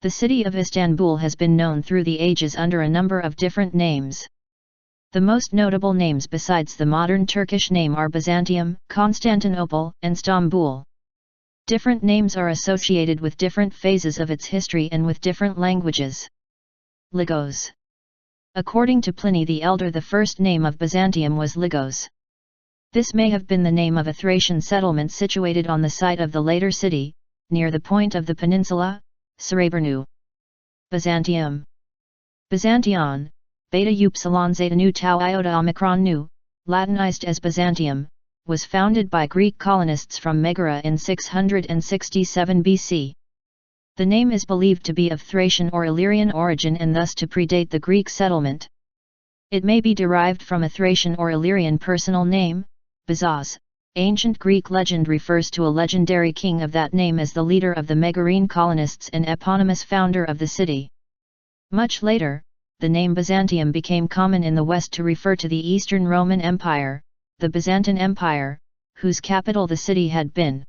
The city of Istanbul has been known through the ages under a number of different names. The most notable names besides the modern Turkish name are Byzantium, Constantinople, and Stamboul. Different names are associated with different phases of its history and with different languages. Lygos. According to Pliny the Elder, the first name of Byzantium was Lygos. This may have been the name of a Thracian settlement situated on the site of the later city, near the point of the peninsula, Sarayburnu. Byzantium. Byzantion, beta upsilon zeta nu tau iota omicron nu, Latinized as Byzantium, was founded by Greek colonists from Megara in 667 BC. The name is believed to be of Thracian or Illyrian origin and thus to predate the Greek settlement. It may be derived from a Thracian or Illyrian personal name, Byzas. Ancient Greek legend refers to a legendary king of that name as the leader of the Megarean colonists and eponymous founder of the city. Much later, the name Byzantium became common in the West to refer to the Eastern Roman Empire, the Byzantine Empire, whose capital the city had been.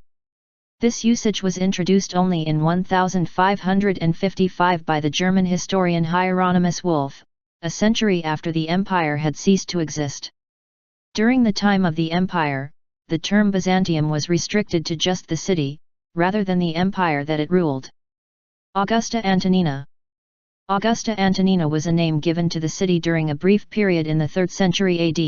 This usage was introduced only in 1555 by the German historian Hieronymus Wolff, a century after the empire had ceased to exist. During the time of the empire, the term Byzantium was restricted to just the city, rather than the empire that it ruled. Augusta Antonina. Augusta Antonina was a name given to the city during a brief period in the 3rd century AD.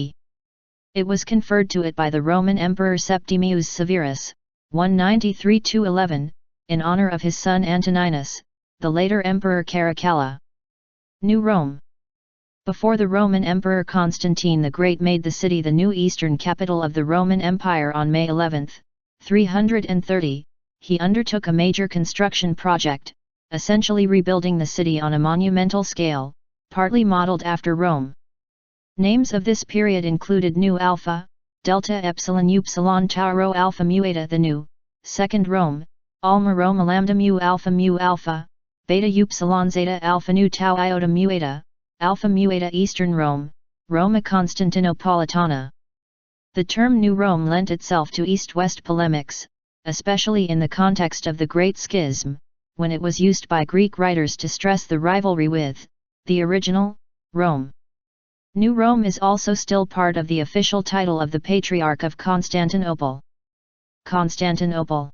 It was conferred to it by the Roman Emperor Septimius Severus, 193–11, in honor of his son Antoninus, the later Emperor Caracalla. New Rome. Before the Roman Emperor Constantine the Great made the city the new eastern capital of the Roman Empire on May 11, 330, he undertook a major construction project, essentially rebuilding the city on a monumental scale, partly modeled after Rome. Names of this period included Nu Alpha, Delta Epsilon Upsilon Tau Rho Alpha Mu Eta the New, Second Rome, Alma Roma Lambda Mu Alpha, Beta Upsilon Zeta Alpha Nu Tau Iota Mu Eta, Alpha Mu Eta Eastern Rome, Roma Constantinopolitana. The term New Rome lent itself to East-West polemics, especially in the context of the Great Schism, when it was used by Greek writers to stress the rivalry with the original Rome. New Rome is also still part of the official title of the Patriarch of Constantinople. Constantinople.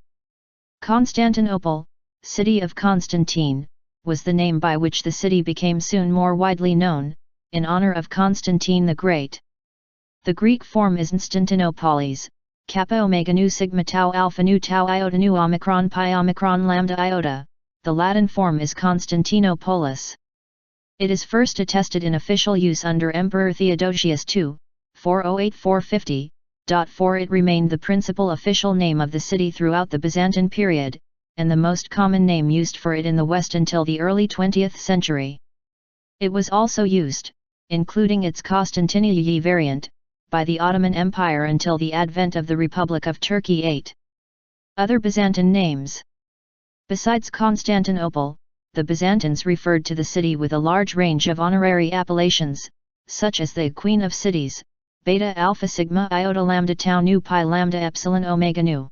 Constantinople, city of Constantine, was the name by which the city became soon more widely known, in honor of Constantine the Great. The Greek form is Constantinopolis, kappa omega nu sigma tau alpha nu tau iota nu omicron pi omicron lambda iota. The Latin form is Constantinopolis. It is first attested in official use under Emperor Theodosius II, 408–450. It remained the principal official name of the city throughout the Byzantine period, and the most common name used for it in the West until the early 20th century. It was also used, including its Constantinople variant, by the Ottoman Empire until the advent of the Republic of Turkey 8. Other Byzantine names. Besides Constantinople, the Byzantines referred to the city with a large range of honorary appellations, such as the Queen of Cities, Beta Alpha Sigma Iota Lambda Tau Nu Pi Lambda Epsilon Omega Nu.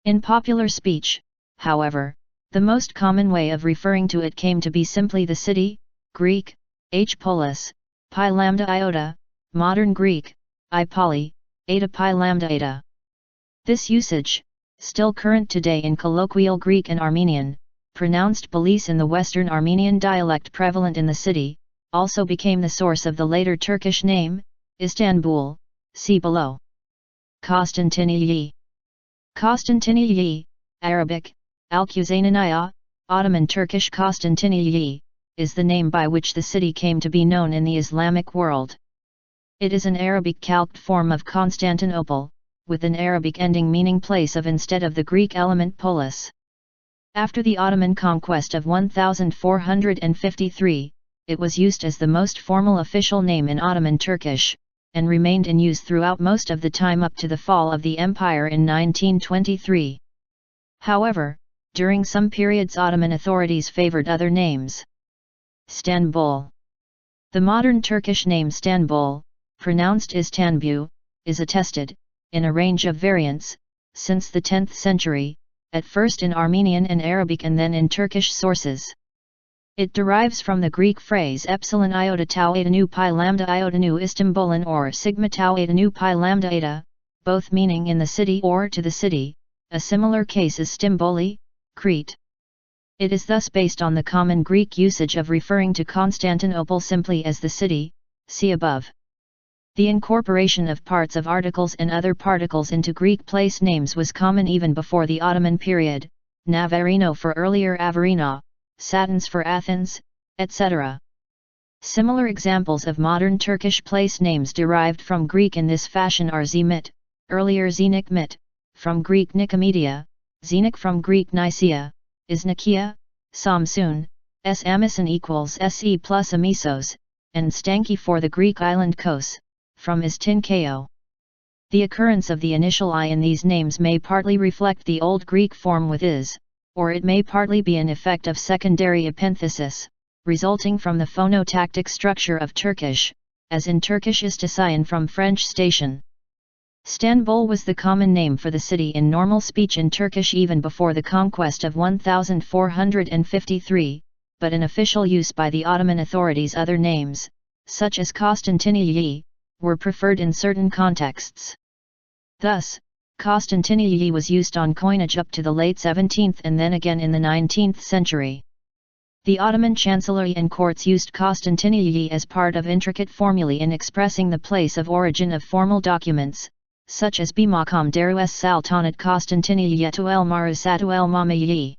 In popular speech, however, the most common way of referring to it came to be simply the city, Greek, H Polis, Pi Lambda Iota, modern Greek, I Poly, Eta Pi Lambda Eta. This usage, still current today in colloquial Greek and Armenian, pronounced Polis in the Western Armenian dialect prevalent in the city, also became the source of the later Turkish name, Istanbul, see below. Constantinople. Constantinople, Arabic, Al-Kuzananiya, Ottoman Turkish Constantinople, is the name by which the city came to be known in the Islamic world. It is an Arabic calqued form of Constantinople, with an Arabic ending meaning place of instead of the Greek element polis. After the Ottoman conquest of 1453, it was used as the most formal official name in Ottoman Turkish, and remained in use throughout most of the time up to the fall of the empire in 1923. However, during some periods Ottoman authorities favored other names. Stamboul. The modern Turkish name Stanbul, pronounced Istanbul, is attested, in a range of variants, since the 10th century, at first in Armenian and Arabic and then in Turkish sources. It derives from the Greek phrase epsilon iota tau eta nu pi lambda iota nu Istanbulan or sigma tau eta nu pi lambda eta, both meaning in the city or to the city. A similar case is Stambouli, Crete. It is thus based on the common Greek usage of referring to Constantinople simply as the city, see above. The incorporation of parts of articles and other particles into Greek place names was common even before the Ottoman period, Navarino for earlier Averina, Satins for Athens, etc. Similar examples of modern Turkish place names derived from Greek in this fashion are Zemit, earlier Zenikmit, from Greek Nicomedia, Zenik from Greek Nicaea, Isnakia, Samsun, S. Amison equals Se plus Amisos, and Stanki for the Greek island Kos, from Istinkao. The occurrence of the initial I in these names may partly reflect the Old Greek form with is, or it may partly be an effect of secondary epenthesis, resulting from the phonotactic structure of Turkish, as in Turkish Istasayan from French station. Stamboul was the common name for the city in normal speech in Turkish even before the conquest of 1453, but in official use by the Ottoman authorities other names, such as Constantinople, were preferred in certain contexts. Thus, Constantinople was used on coinage up to the late 17th and then again in the 19th century. The Ottoman chancellery and courts used Constantinople as part of intricate formulae in expressing the place of origin of formal documents, such as Bimakam Darus Sultanat Constantinople el Marasatu el Mamayi.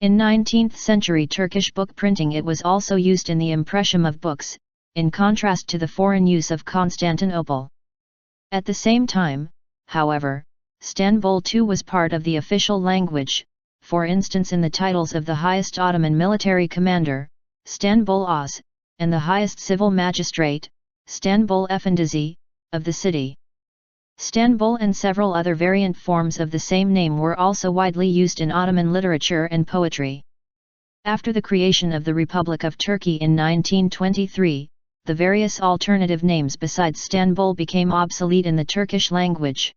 In 19th century Turkish book printing it was also used in the impression of books, in contrast to the foreign use of Constantinople. At the same time, however, Stamboul too was part of the official language, for instance in the titles of the highest Ottoman military commander, Stamboul Oz, and the highest civil magistrate, Stamboul Efendisi, of the city. Stamboul and several other variant forms of the same name were also widely used in Ottoman literature and poetry. After the creation of the Republic of Turkey in 1923, the various alternative names besides Stamboul became obsolete in the Turkish language.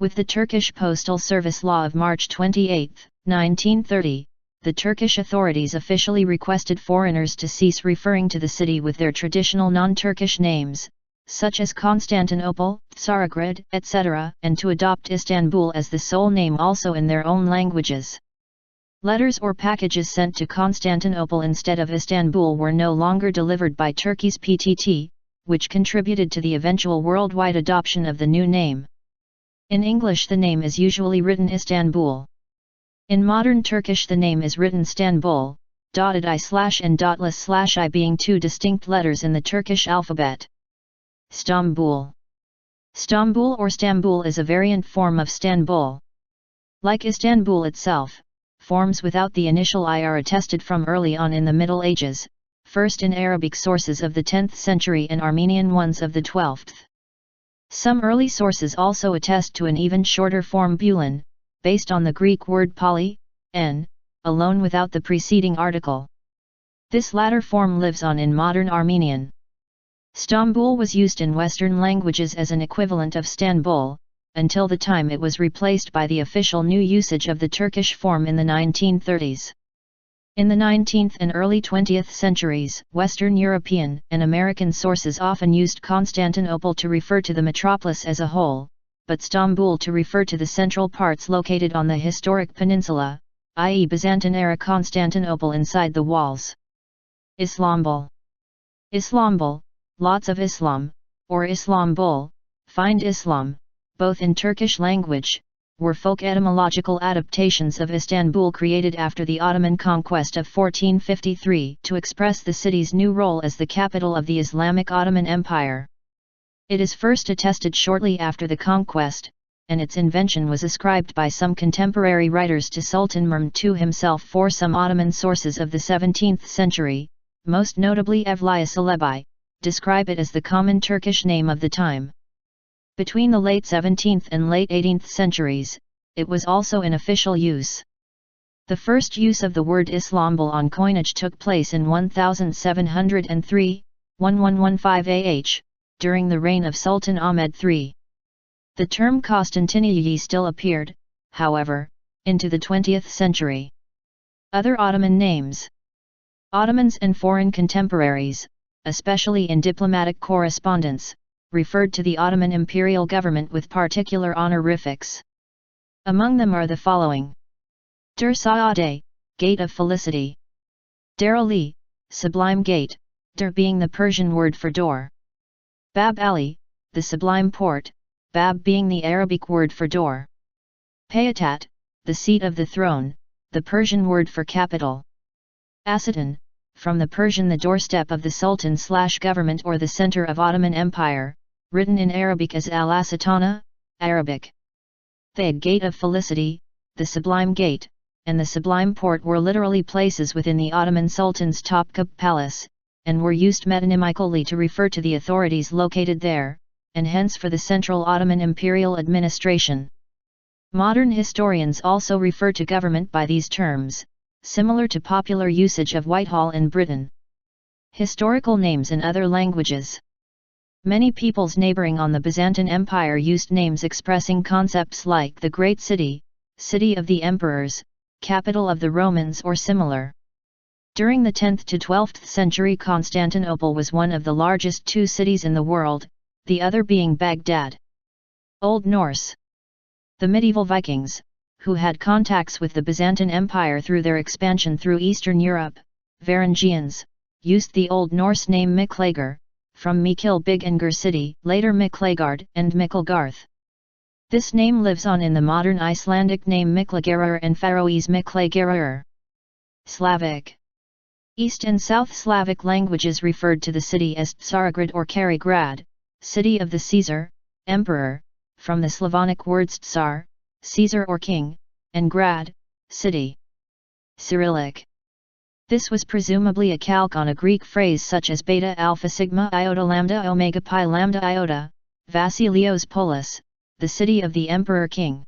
With the Turkish Postal Service Law of March 28, 1930, the Turkish authorities officially requested foreigners to cease referring to the city with their traditional non-Turkish names, such as Constantinople, Sarayburnu, etc., and to adopt Istanbul as the sole name also in their own languages. Letters or packages sent to Constantinople instead of Istanbul were no longer delivered by Turkey's PTT, which contributed to the eventual worldwide adoption of the new name. In English the name is usually written Istanbul. In modern Turkish the name is written Stamboul, dotted I/ and dotless/ I being two distinct letters in the Turkish alphabet. Stamboul. Stamboul or Stambul is a variant form of Stamboul. Like Istanbul itself, forms without the initial I are attested from early on in the Middle Ages, first in Arabic sources of the 10th century and Armenian ones of the 12th. Some early sources also attest to an even shorter form Bulan, based on the Greek word poly, n, alone without the preceding article. This latter form lives on in modern Armenian. Stamboul was used in Western languages as an equivalent of Stamboul, until the time it was replaced by the official new usage of the Turkish form in the 1930s. In the 19th and early 20th centuries, Western European and American sources often used Constantinople to refer to the metropolis as a whole, but Stamboul to refer to the central parts located on the historic peninsula, i.e. Byzantine-era Constantinople inside the walls. Istanbul. Istanbul, lots of Islam, or Istanbul, find Islam, both in Turkish language, were folk etymological adaptations of Istanbul created after the Ottoman conquest of 1453 to express the city's new role as the capital of the Islamic Ottoman Empire. It is first attested shortly after the conquest, and its invention was ascribed by some contemporary writers to Sultan Mehmed II himself. For some Ottoman sources of the 17th century, most notably Evliya Çelebi, describe it as the common Turkish name of the time. Between the late 17th and late 18th centuries, it was also in official use. The first use of the word Istanbul on coinage took place in 1703, 1115 AH, during the reign of Sultan Ahmed III. The term Constantinople still appeared, however, into the 20th century. Other Ottoman names. Ottomans and foreign contemporaries, especially in diplomatic correspondence, referred to the Ottoman imperial government with particular honorifics. Among them are the following: Der Saade, Gate of Felicity; Der Ali, Sublime Gate, Der being the Persian word for door; Bab Ali, the Sublime Port, Bab being the Arabic word for door; Payatat, the seat of the throne, the Persian word for capital; Asitan, from the Persian the doorstep of the sultan/government or the center of Ottoman Empire, written in Arabic as Al-Asitana, Arabic. The Gate of Felicity, the Sublime Gate, and the Sublime Port were literally places within the Ottoman Sultan's Topkapı Palace, and were used metonymically to refer to the authorities located there, and hence for the central Ottoman imperial administration. Modern historians also refer to government by these terms, similar to popular usage of Whitehall in Britain. Historical names in other languages. Many peoples neighboring on the Byzantine Empire used names expressing concepts like the Great City, City of the Emperors, Capital of the Romans or similar. During the 10th to 12th century, Constantinople was one of the largest two cities in the world, the other being Baghdad. Old Norse. The medieval Vikings, who had contacts with the Byzantine Empire through their expansion through Eastern Europe, Varangians, used the Old Norse name Miklagar, from Mikil Bigengar city, later Miklagard and Mikkelgarth. This name lives on in the modern Icelandic name Miklagarar and Faroese Miklagarar. Slavic. East and South Slavic languages referred to the city as Tsarograd or Carigrad, city of the Caesar, emperor, from the Slavonic words Tsar, Caesar or king, and Grad, city. Cyrillic. This was presumably a calque on a Greek phrase such as beta alpha sigma iota lambda omega pi lambda iota, Vasilios Polis, the city of the emperor king.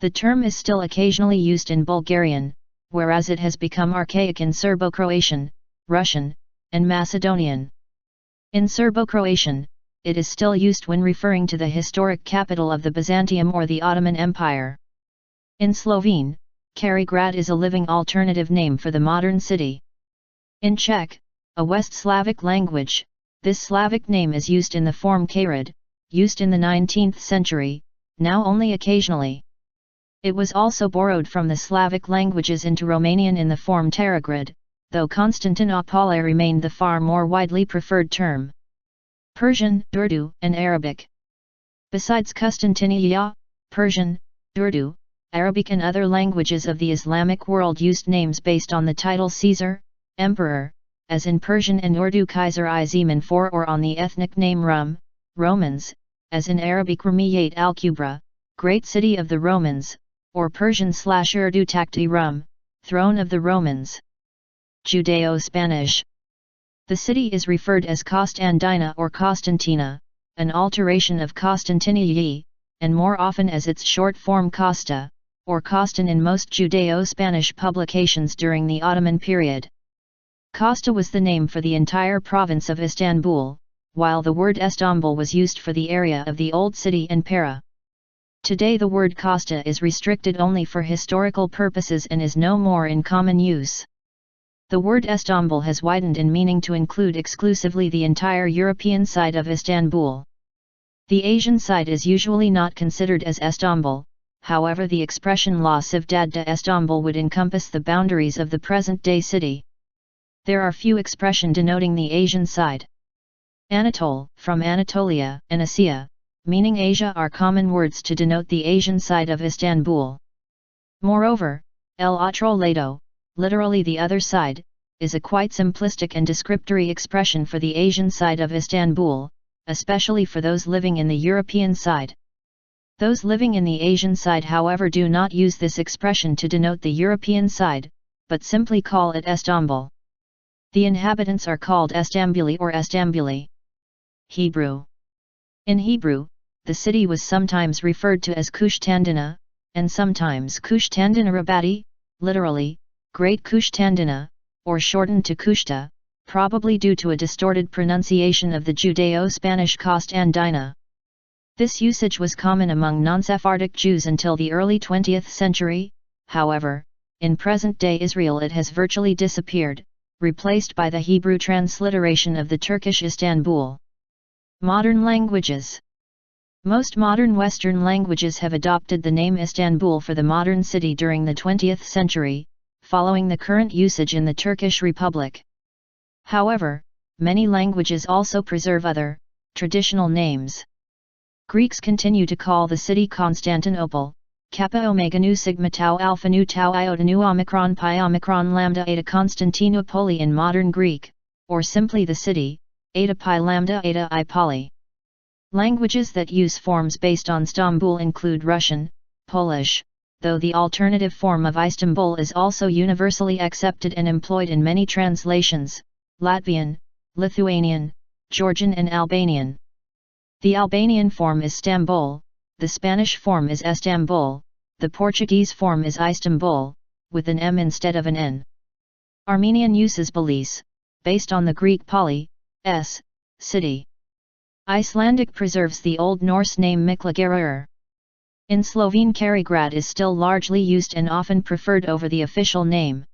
The term is still occasionally used in Bulgarian, whereas it has become archaic in Serbo-Croatian, Russian, and Macedonian. In Serbo-Croatian, it is still used when referring to the historic capital of the Byzantium or the Ottoman Empire. In Slovene, Carigrad is a living alternative name for the modern city. In Czech, a West Slavic language, this Slavic name is used in the form Karad, used in the 19th century, now only occasionally. It was also borrowed from the Slavic languages into Romanian in the form Taragrad, though Constantinople remained the far more widely preferred term. Persian, Urdu, and Arabic. Besides Constantinople, Persian, Urdu, Arabic and other languages of the Islamic world used names based on the title Caesar, Emperor, as in Persian and Urdu Kaiser Izim IV, or on the ethnic name Rum, Romans, as in Arabic Rumiyat al-Kubra, Great City of the Romans, or Persian/Urdu Takti Rum, Throne of the Romans. Judeo-Spanish. The city is referred as Costandina or Constantina, an alteration of Constantinople, and more often as its short form Costa, or Costan in most Judeo-Spanish publications during the Ottoman period. Costa was the name for the entire province of Istanbul, while the word Istanbul was used for the area of the Old City and Pera. Today the word Costa is restricted only for historical purposes and is no more in common use. The word Istanbul has widened in meaning to include exclusively the entire European side of Istanbul. The Asian side is usually not considered as Istanbul, however the expression La Ciudad de Istanbul would encompass the boundaries of the present-day city. There are few expressions denoting the Asian side. Anatole, from Anatolia, and Asia, meaning Asia, are common words to denote the Asian side of Istanbul. Moreover, El Otro Lado, literally the other side, is a quite simplistic and descriptory expression for the Asian side of Istanbul, especially for those living in the European side. Those living in the Asian side, however, do not use this expression to denote the European side, but simply call it Istanbul. The inhabitants are called Estambuli or Estambuli. Hebrew. In Hebrew, the city was sometimes referred to as Kushtandina, and sometimes Kushtandina Rabati, literally, Great Kushtandina, or shortened to Kushta, probably due to a distorted pronunciation of the Judeo-Spanish Costandina. This usage was common among non-Sephardic Jews until the early 20th century, however, in present-day Israel it has virtually disappeared, replaced by the Hebrew transliteration of the Turkish Istanbul. Modern languages. Most modern Western languages have adopted the name Istanbul for the modern city during the 20th century, following the current usage in the Turkish Republic. However, many languages also preserve other, traditional names. Greeks continue to call the city Constantinople, Kappa Omega Nu Sigma Tau Alpha Nu Tau Iota Nu Omicron Pi Omicron Lambda Eta Constantinopoli in modern Greek, or simply the city, Eta Pi Lambda Eta I Poli. Languages that use forms based on Stamboul include Russian, Polish, though the alternative form of Istanbul is also universally accepted and employed in many translations, Latvian, Lithuanian, Georgian and Albanian. The Albanian form is Stambul, the Spanish form is Estambul, the Portuguese form is Istanbul, with an M instead of an N. Armenian uses Balis, based on the Greek poli, s, city. Icelandic preserves the Old Norse name Miklagarður. In Slovene Carigrad is still largely used and often preferred over the official name.